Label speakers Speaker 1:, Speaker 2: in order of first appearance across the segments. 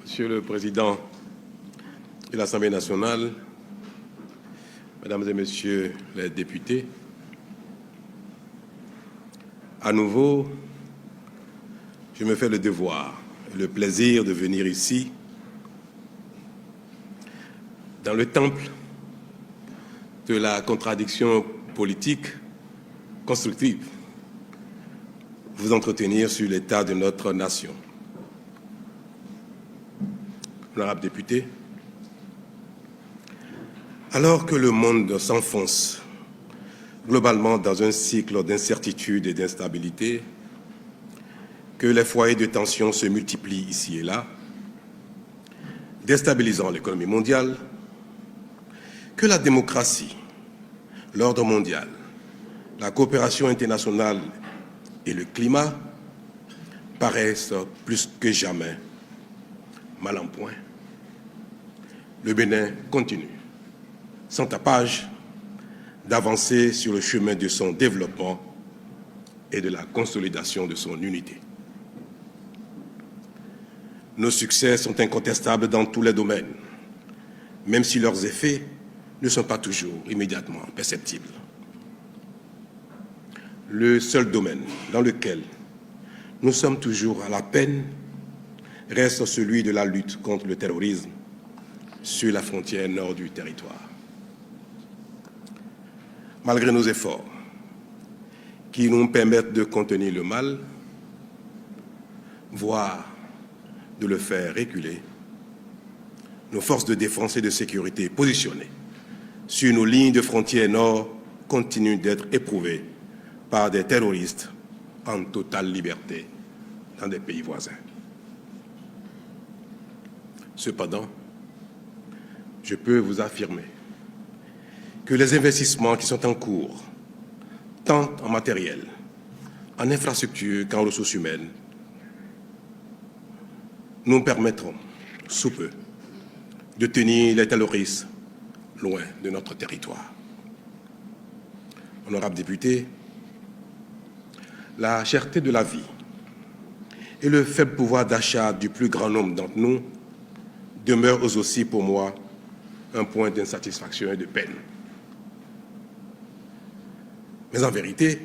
Speaker 1: Monsieur le Président de l'Assemblée nationale, Mesdames et Messieurs les députés, à nouveau, je me fais le devoir et le plaisir de venir ici, dans le temple de la contradiction politique constructive, vous entretenir sur l'état de notre nation. Honorables députés, alors que le monde s'enfonce globalement dans un cycle d'incertitude et d'instabilité, que les foyers de tension se multiplient ici et là, déstabilisant l'économie mondiale, que la démocratie, l'ordre mondial, la coopération internationale et le climat paraissent plus que jamais mal en point, le Bénin continue, sans tapage, d'avancer sur le chemin de son développement et de la consolidation de son unité. Nos succès sont incontestables dans tous les domaines, même si leurs effets ne sont pas toujours immédiatement perceptibles. Le seul domaine dans lequel nous sommes toujours à la peine reste celui de la lutte contre le terrorisme sur la frontière nord du territoire. Malgré nos efforts qui nous permettent de contenir le mal, voire de le faire reculer, nos forces de défense et de sécurité positionnées sur nos lignes de frontière nord continuent d'être éprouvées par des terroristes en totale liberté dans des pays voisins. Cependant, je peux vous affirmer que les investissements qui sont en cours, tant en matériel, en infrastructure qu'en ressources humaines, nous permettront, sous peu, de tenir les terroristes loin de notre territoire. Honorables députés, la cherté de la vie et le faible pouvoir d'achat du plus grand nombre d'entre nous demeure aussi pour moi un point d'insatisfaction et de peine. Mais en vérité,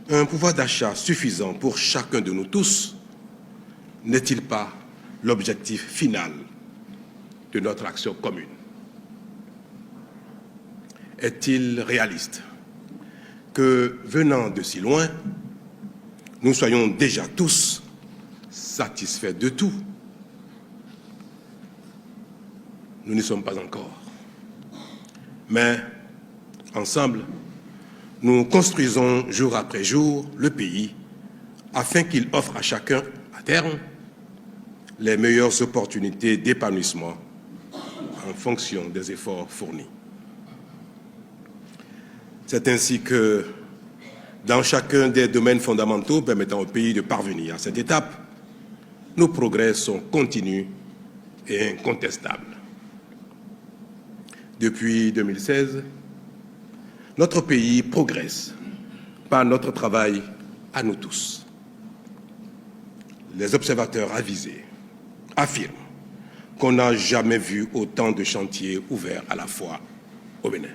Speaker 1: un pouvoir d'achat suffisant pour chacun de nous tous n'est-il pas l'objectif final de notre action commune? Est-il réaliste que, venant de si loin, nous soyons déjà tous satisfaits de tout? Nous n'y sommes pas encore. Mais, ensemble, nous construisons jour après jour le pays afin qu'il offre à chacun, à terme, les meilleures opportunités d'épanouissement en fonction des efforts fournis. C'est ainsi que, dans chacun des domaines fondamentaux permettant au pays de parvenir à cette étape, nos progrès sont continus et incontestables. Depuis 2016, notre pays progresse par notre travail à nous tous. Les observateurs avisés affirment qu'on n'a jamais vu autant de chantiers ouverts à la fois au Bénin.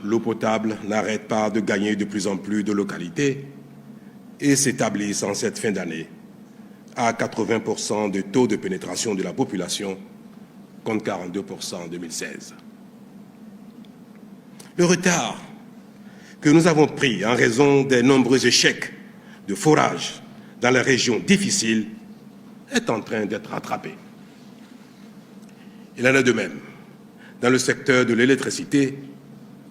Speaker 1: L'eau potable n'arrête pas de gagner de plus en plus de localités et s'établit en cette fin d'année à 80% de taux de pénétration de la population contre 42% en 2016. Le retard que nous avons pris en raison des nombreux échecs de forage dans les régions difficiles est en train d'être rattrapé. Il en est de même dans le secteur de l'électricité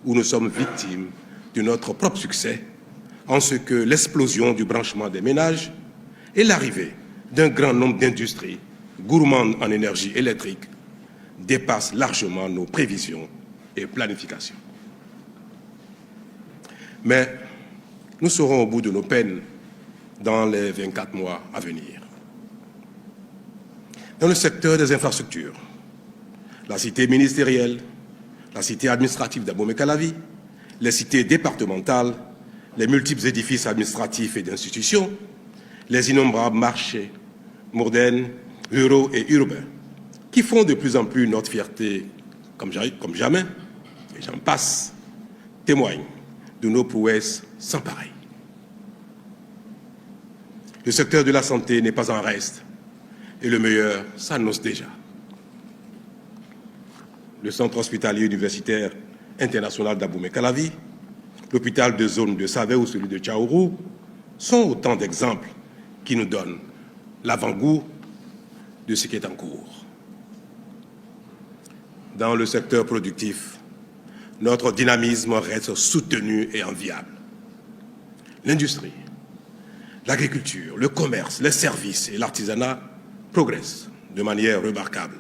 Speaker 1: où nous sommes victimes de notre propre succès en ce que l'explosion du branchement des ménages et l'arrivée d'un grand nombre d'industries gourmandes en énergie électrique dépassent largement nos prévisions et planifications. Mais nous serons au bout de nos peines dans les 24 mois à venir. Dans le secteur des infrastructures, la cité ministérielle, la cité administrative d'Abomey-Calavi, les cités départementales, les multiples édifices administratifs et d'institutions, les innombrables marchés, modernes, ruraux et urbains, qui font de plus en plus notre fierté comme jamais, et j'en passe, témoignent de nos prouesses sans pareil. Le secteur de la santé n'est pas en reste, et le meilleur s'annonce déjà. Le centre hospitalier universitaire international d'Abomey-Calavi, l'hôpital de zone de Savé ou celui de Tchaourou sont autant d'exemples qui nous donnent l'avant-goût de ce qui est en cours. Dans le secteur productif, notre dynamisme reste soutenu et enviable. L'industrie, l'agriculture, le commerce, les services et l'artisanat progressent de manière remarquable.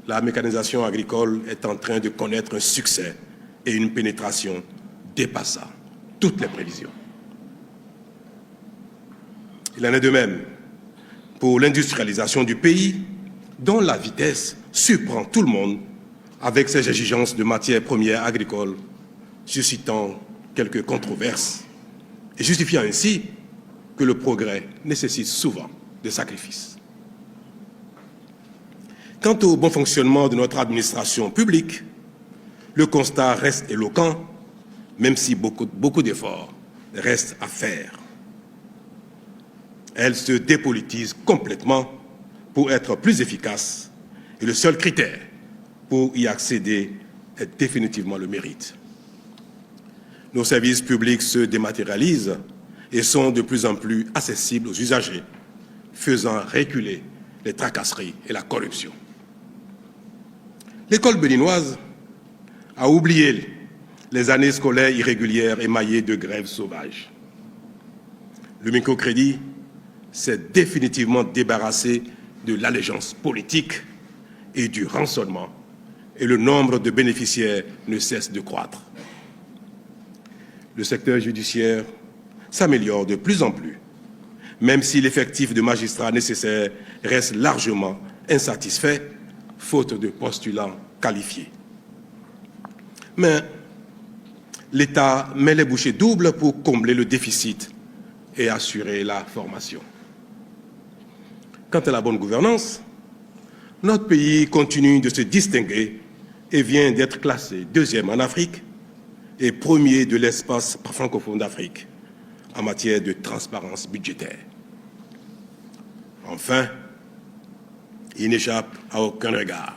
Speaker 1: La mécanisation agricole est en train de connaître un succès et une pénétration dépassant toutes les prévisions. Il en est de même pour l'industrialisation du pays, dont la vitesse surprend tout le monde avec ses exigences de matières premières agricoles, suscitant quelques controverses et justifiant ainsi que le progrès nécessite souvent des sacrifices. Quant au bon fonctionnement de notre administration publique, le constat reste éloquent, même si beaucoup d'efforts restent à faire. Elle se dépolitise complètement pour être plus efficace et le seul critère pour y accéder est définitivement le mérite. Nos services publics se dématérialisent et sont de plus en plus accessibles aux usagers, faisant reculer les tracasseries et la corruption. L'école béninoise a oublié les années scolaires irrégulières émaillées de grèves sauvages. Le microcrédit s'est définitivement débarrassé de l'allégeance politique et du rançonnement, et le nombre de bénéficiaires ne cesse de croître. Le secteur judiciaire s'améliore de plus en plus, même si l'effectif de magistrats nécessaire reste largement insatisfait, faute de postulants qualifiés. Mais l'État met les bouchées doubles pour combler le déficit et assurer la formation. Quant à la bonne gouvernance, notre pays continue de se distinguer et vient d'être classé deuxième en Afrique et premier de l'espace francophone d'Afrique en matière de transparence budgétaire. Enfin, il n'échappe à aucun regard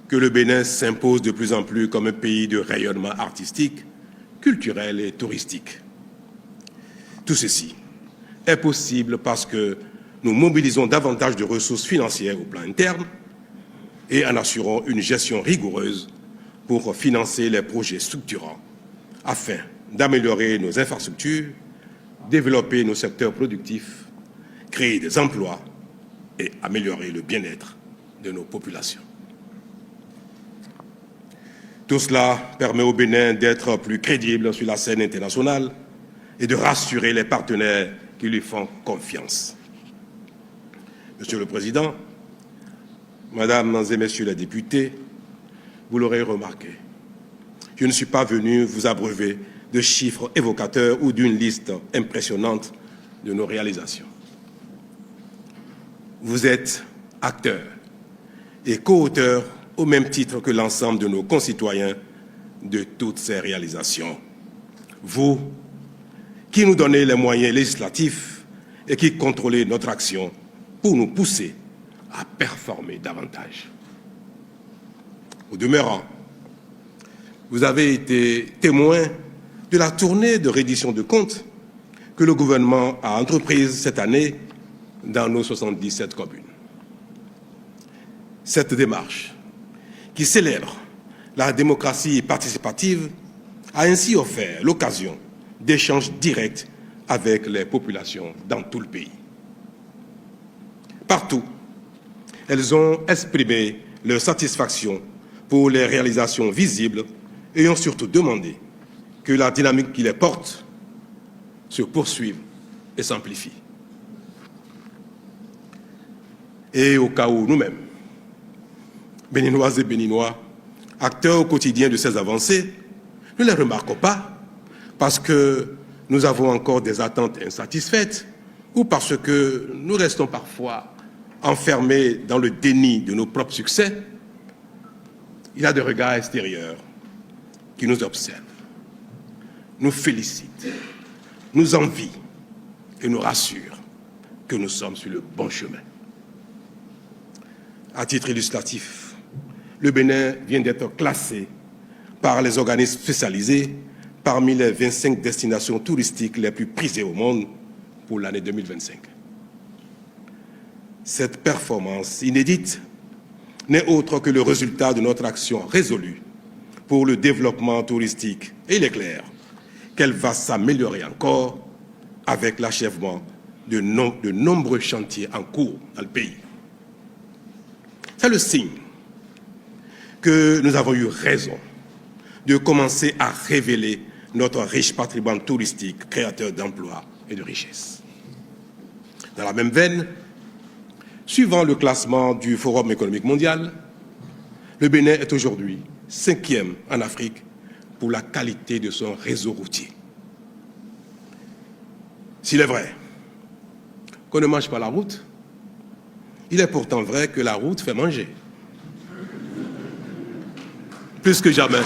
Speaker 1: que le Bénin s'impose de plus en plus comme un pays de rayonnement artistique, culturel et touristique. Tout ceci est possible parce que nous mobilisons davantage de ressources financières au plan interne et en assurons une gestion rigoureuse pour financer les projets structurants afin d'améliorer nos infrastructures, développer nos secteurs productifs, créer des emplois et améliorer le bien-être de nos populations. Tout cela permet au Bénin d'être plus crédible sur la scène internationale et de rassurer les partenaires qui lui font confiance. Monsieur le Président, Mesdames et Messieurs les députés, vous l'aurez remarqué, je ne suis pas venu vous abreuver de chiffres évocateurs ou d'une liste impressionnante de nos réalisations. Vous êtes acteurs et co-auteurs au même titre que l'ensemble de nos concitoyens de toutes ces réalisations. Vous, qui nous donnez les moyens législatifs et qui contrôlez notre action pour nous pousser à performer davantage. Au demeurant, vous avez été témoin de la tournée de reddition de comptes que le gouvernement a entreprise cette année dans nos 77 communes. Cette démarche, qui célèbre la démocratie participative, a ainsi offert l'occasion d'échanges directs avec les populations dans tout le pays. Partout, elles ont exprimé leur satisfaction pour les réalisations visibles et ont surtout demandé que la dynamique qui les porte se poursuive et s'amplifie. Et au cas où nous-mêmes, Béninoises et Béninois, acteurs au quotidien de ces avancées, ne les remarquons pas parce que nous avons encore des attentes insatisfaites ou parce que nous restons parfois enfermés dans le déni de nos propres succès, il y a des regards extérieurs qui nous observent, nous félicitent, nous envient et nous rassurent que nous sommes sur le bon chemin. À titre illustratif, le Bénin vient d'être classé par les organismes spécialisés parmi les 25 destinations touristiques les plus prisées au monde pour l'année 2025. Cette performance inédite n'est autre que le résultat de notre action résolue pour le développement touristique. Et il est clair qu'elle va s'améliorer encore avec l'achèvement de nombreux chantiers en cours dans le pays. C'est le signe que nous avons eu raison de commencer à révéler notre riche patrimoine touristique, créateur d'emplois et de richesses. Dans la même veine, suivant le classement du Forum économique mondial, le Bénin est aujourd'hui 5e en Afrique pour la qualité de son réseau routier. S'il est vrai qu'on ne mange pas la route, il est pourtant vrai que la route fait manger. Plus que jamais.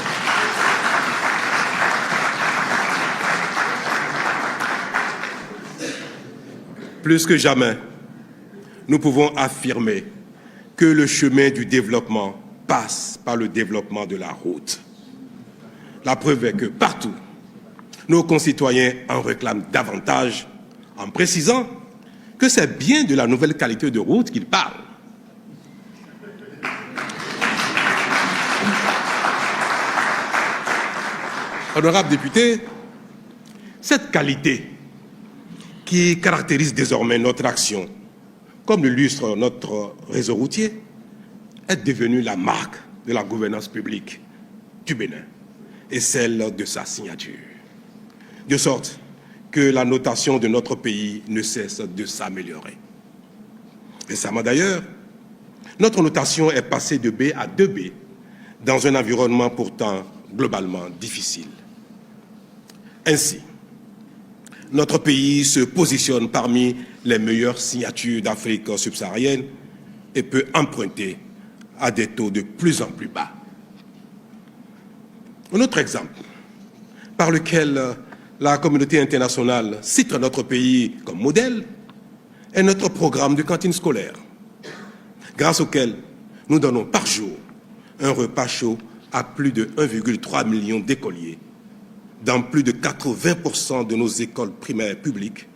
Speaker 1: Plus que jamais, nous pouvons affirmer que le chemin du développement passe par le développement de la route. La preuve est que partout, nos concitoyens en réclament davantage en précisant que c'est bien de la nouvelle qualité de route qu'ils parlent. Honorables députés, cette qualité qui caractérise désormais notre action, comme l'illustre notre réseau routier, est devenue la marque de la gouvernance publique du Bénin et celle de sa signature. De sorte que la notation de notre pays ne cesse de s'améliorer. Récemment d'ailleurs, notre notation est passée de B à 2B dans un environnement pourtant globalement difficile. Ainsi, notre pays se positionne parmi les meilleures signatures d'Afrique subsaharienne et peut emprunter à des taux de plus en plus bas. Un autre exemple par lequel la communauté internationale cite notre pays comme modèle est notre programme de cantine scolaire, grâce auquel nous donnons par jour un repas chaud à plus de 1,3 million d'écoliers dans plus de 80% de nos écoles primaires publiques,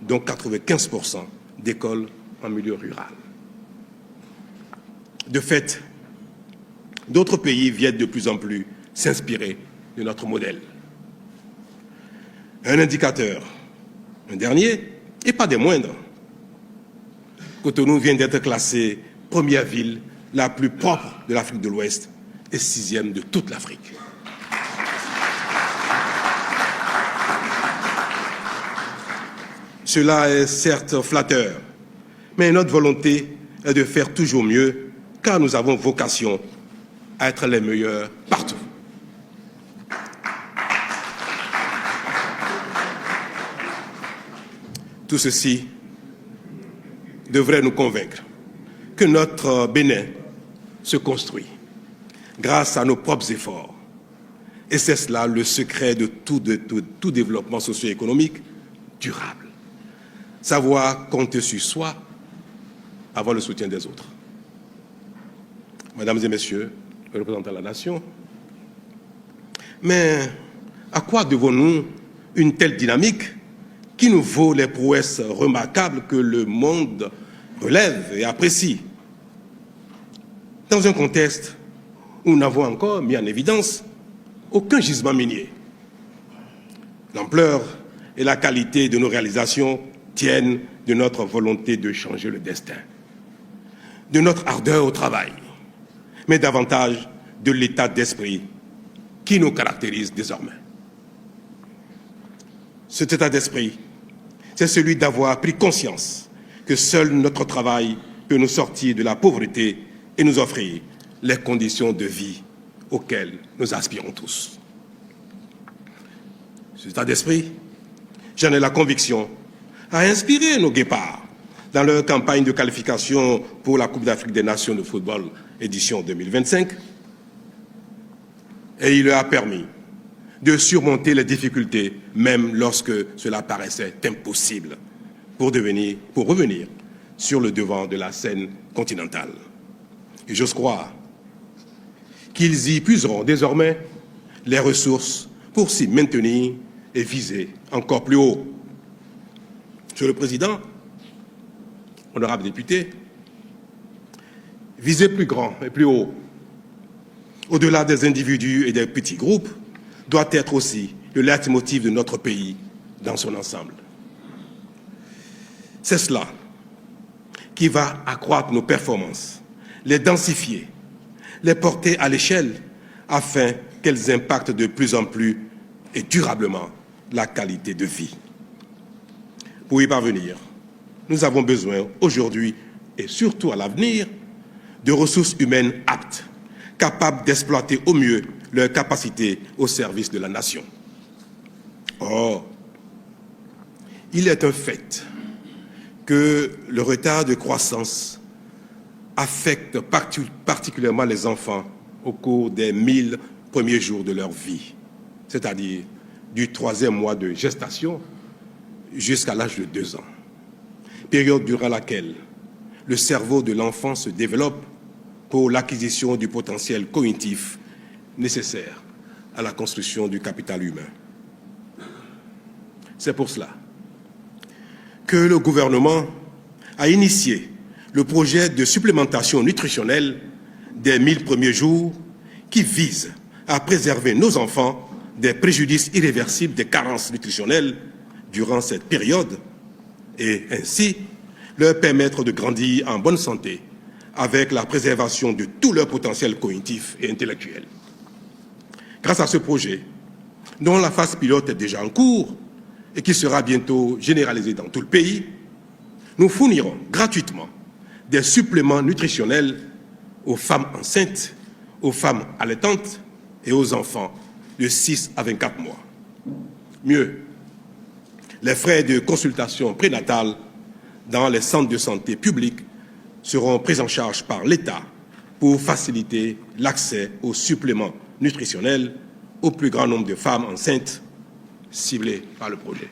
Speaker 1: dont 95% d'écoles en milieu rural. De fait, d'autres pays viennent de plus en plus s'inspirer de notre modèle. Un indicateur, un dernier, et pas des moindres. Cotonou vient d'être classée première ville la plus propre de l'Afrique de l'Ouest et 6e de toute l'Afrique. Cela est certes flatteur, mais notre volonté est de faire toujours mieux, car nous avons vocation à être les meilleurs partout. Tout ceci devrait nous convaincre que notre Bénin se construit grâce à nos propres efforts. Et c'est cela le secret de tout développement socio-économique durable. Savoir compter sur soi avant le soutien des autres. Mesdames et messieurs, les représentants de la nation, mais à quoi devons-nous une telle dynamique qui nous vaut les prouesses remarquables que le monde relève et apprécie, dans un contexte où nous n'avons encore mis en évidence aucun gisement minier? L'ampleur et la qualité de nos réalisations tiennent de notre volonté de changer le destin, de notre ardeur au travail, mais davantage de l'état d'esprit qui nous caractérise désormais. Cet état d'esprit, c'est celui d'avoir pris conscience que seul notre travail peut nous sortir de la pauvreté et nous offrir les conditions de vie auxquelles nous aspirons tous. Cet état d'esprit, j'en ai la conviction, a inspiré nos guépards dans leur campagne de qualification pour la Coupe d'Afrique des Nations de football édition 2025. Et il leur a permis de surmonter les difficultés, même lorsque cela paraissait impossible, pour revenir sur le devant de la scène continentale. Et j'ose croire qu'ils y puiseront désormais les ressources pour s'y maintenir et viser encore plus haut. Monsieur le Président, honorables députés, viser plus grand et plus haut, au-delà des individus et des petits groupes, doit être aussi le leitmotiv de notre pays dans son ensemble. C'est cela qui va accroître nos performances, les densifier, les porter à l'échelle afin qu'elles impactent de plus en plus et durablement la qualité de vie. Pour y parvenir, nous avons besoin aujourd'hui et surtout à l'avenir de ressources humaines aptes, capables d'exploiter au mieux leurs capacités au service de la nation. Or, il est un fait que le retard de croissance affecte particulièrement les enfants au cours des 1000 premiers jours de leur vie, c'est-à-dire du 3e mois de gestation jusqu'à l'âge de 2 ans, période durant laquelle le cerveau de l'enfant se développe pour l'acquisition du potentiel cognitif nécessaire à la construction du capital humain. C'est pour cela que le gouvernement a initié le projet de supplémentation nutritionnelle des 1000 premiers jours qui vise à préserver nos enfants des préjudices irréversibles des carences nutritionnelles durant cette période et ainsi leur permettre de grandir en bonne santé avec la préservation de tout leur potentiel cognitif et intellectuel. Grâce à ce projet, dont la phase pilote est déjà en cours et qui sera bientôt généralisé dans tout le pays, nous fournirons gratuitement des suppléments nutritionnels aux femmes enceintes, aux femmes allaitantes et aux enfants de 6 à 24 mois. Mieux, les frais de consultation prénatale dans les centres de santé publics seront pris en charge par l'État pour faciliter l'accès aux suppléments nutritionnels au plus grand nombre de femmes enceintes ciblées par le projet.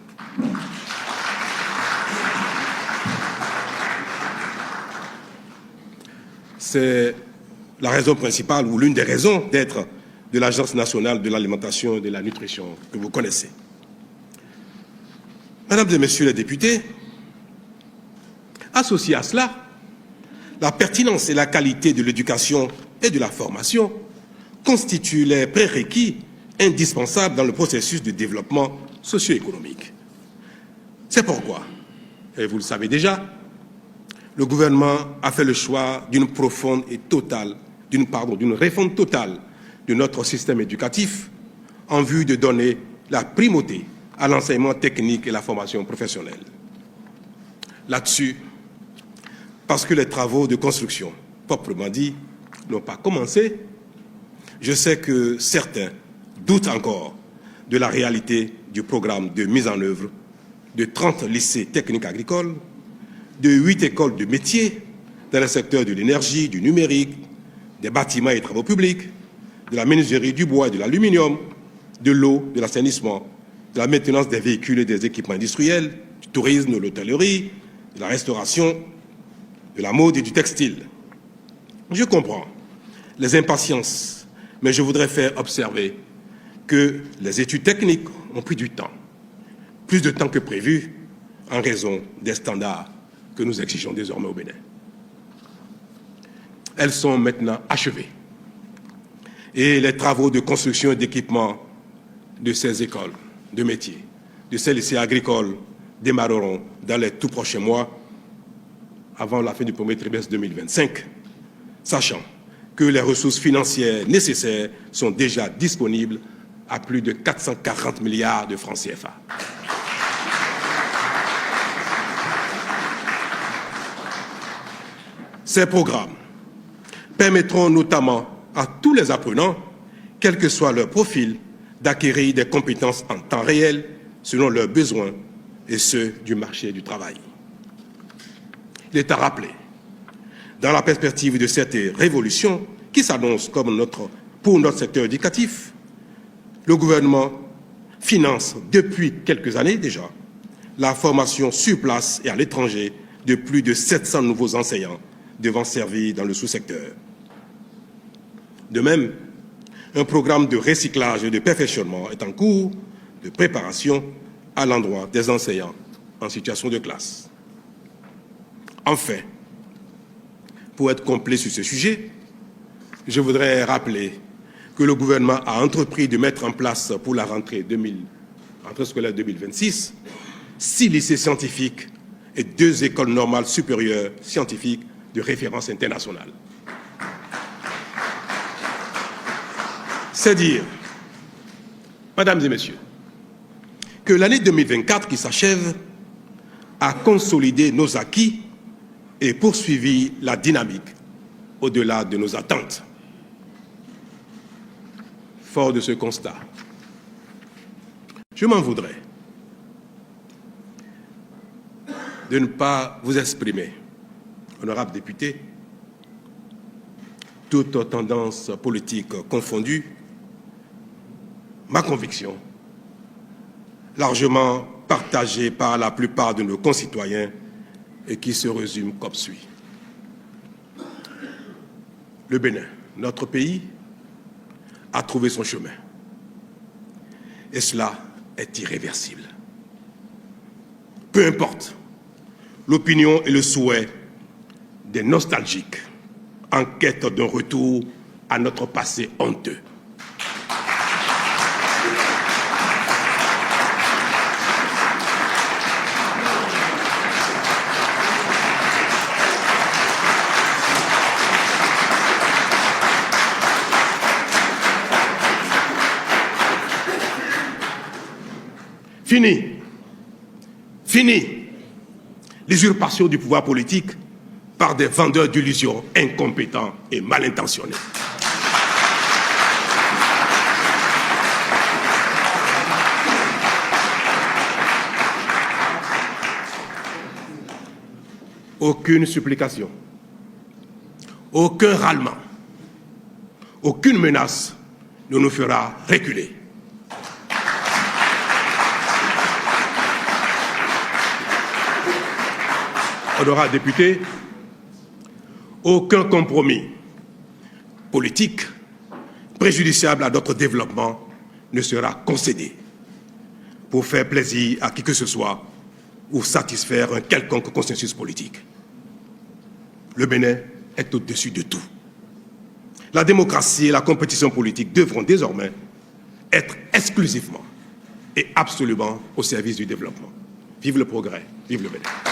Speaker 1: C'est la raison principale ou l'une des raisons d'être de l'Agence nationale de l'alimentation et de la nutrition que vous connaissez. Mesdames et Messieurs les députés, associé à cela, la pertinence et la qualité de l'éducation et de la formation constituent les prérequis indispensables dans le processus de développement socio-économique. C'est pourquoi, et vous le savez déjà, le gouvernement a fait le choix d'une profonde et totale, d'une réforme totale de notre système éducatif en vue de donner la primauté à l'enseignement technique et la formation professionnelle. Là-dessus, parce que les travaux de construction, proprement dit, n'ont pas commencé, je sais que certains doutent encore de la réalité du programme de mise en œuvre de 30 lycées techniques agricoles, de 8 écoles de métiers dans le secteur de l'énergie, du numérique, des bâtiments et travaux publics, de la menuiserie, du bois et de l'aluminium, de l'eau, de l'assainissement, de la maintenance des véhicules et des équipements industriels, du tourisme, de l'hôtellerie, de la restauration, de la mode et du textile. Je comprends les impatiences, mais je voudrais faire observer que les études techniques ont pris du temps, plus de temps que prévu, en raison des standards que nous exigeons désormais au Bénin. Elles sont maintenant achevées. Et les travaux de construction et d'équipement de ces écoles de métiers, de ces lycées agricoles, démarreront dans les tout prochains mois, avant la fin du premier trimestre 2025, sachant que les ressources financières nécessaires sont déjà disponibles à plus de 440 milliards de francs CFA. Ces programmes permettront notamment à tous les apprenants, quel que soit leur profil, d'acquérir des compétences en temps réel selon leurs besoins et ceux du marché du travail. Il est à rappeler, dans la perspective de cette révolution qui s'annonce pour notre secteur éducatif, le gouvernement finance depuis quelques années déjà la formation sur place et à l'étranger de plus de 700 nouveaux enseignants devant servir dans le sous-secteur. De même, un programme de recyclage et de perfectionnement est en cours de préparation à l'endroit des enseignants en situation de classe. Enfin, pour être complet sur ce sujet, je voudrais rappeler que le gouvernement a entrepris de mettre en place pour la rentrée scolaire 2026 6 lycées scientifiques et 2 écoles normales supérieures scientifiques de référence internationale. C'est dire, mesdames et messieurs, que l'année 2024 qui s'achève a consolidé nos acquis et poursuivi la dynamique au-delà de nos attentes. Fort de ce constat, je m'en voudrais de ne pas vous exprimer, honorables députés, toutes tendances politiques confondues, ma conviction, largement partagée par la plupart de nos concitoyens et qui se résume comme suit. Le Bénin, notre pays, a trouvé son chemin. Et cela est irréversible. Peu importe l'opinion et le souhait des nostalgiques en quête d'un retour à notre passé honteux. Fini l'usurpation du pouvoir politique par des vendeurs d'illusions incompétents et mal intentionnés. Aucune supplication, aucun râlement, aucune menace ne nous fera reculer. Honorables députés, aucun compromis politique préjudiciable à notre développement ne sera concédé pour faire plaisir à qui que ce soit ou satisfaire un quelconque consensus politique. Le Bénin est au-dessus de tout. La démocratie et la compétition politique devront désormais être exclusivement et absolument au service du développement. Vive le progrès, vive le Bénin.